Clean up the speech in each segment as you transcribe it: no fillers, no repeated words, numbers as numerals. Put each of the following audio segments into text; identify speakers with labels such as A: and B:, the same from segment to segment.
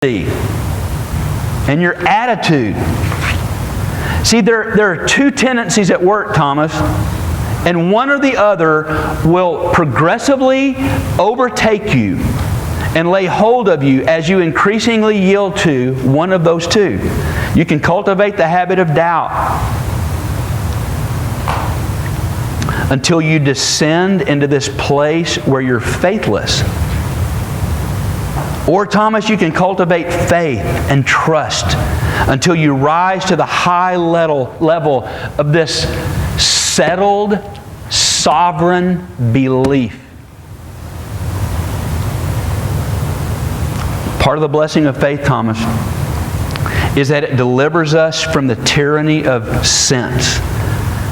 A: and your attitude. See, there are two tendencies at work, Thomas, and one or the other will progressively overtake you and lay hold of you as you increasingly yield to one of those two. You can cultivate the habit of doubt until you descend into this place where you're faithless. Or, Thomas, you can cultivate faith and trust until you rise to the high level of this settled, sovereign belief. Part of the blessing of faith, Thomas, is that it delivers us from the tyranny of sense.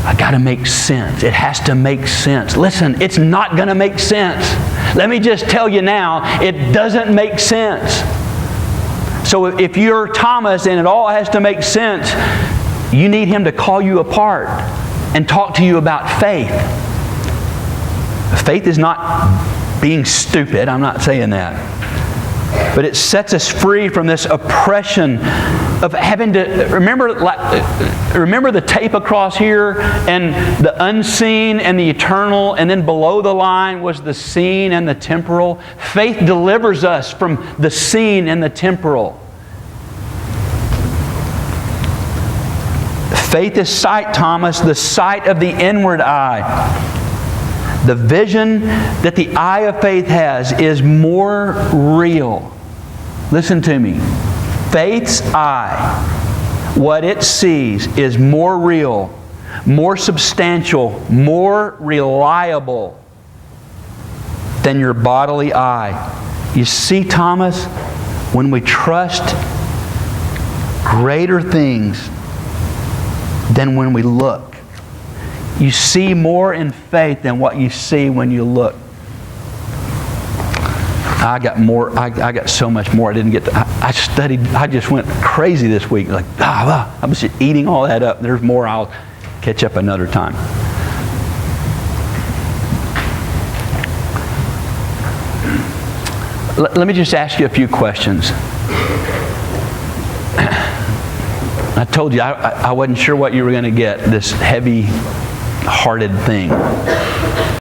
A: I got to make sense. It has to make sense. Listen, it's not going to make sense. Let me just tell you now, it doesn't make sense. So if you're Thomas and it all has to make sense, you need him to call you apart and talk to you about faith. Faith is not being stupid. I'm not saying that. But it sets us free from this oppression of having to remember the tape across here, and the unseen and the eternal, and then below the line was the seen and the temporal. Faith delivers us from the seen and the temporal. Faith is sight, Thomas, the sight of the inward eye. The vision that the eye of faith has is more real. Listen to me. Faith's eye, what it sees, is more real, more substantial, more reliable than your bodily eye. You see, Thomas, when we trust greater things than when we look. You see more in faith than what you see when you look. I got so much more I didn't get to. I studied, I just went crazy this week. Like, I was just eating all that up. There's more. I'll catch up another time. Let me just ask you a few questions. I told you I wasn't sure what you were going to get, this heavy-hearted thing.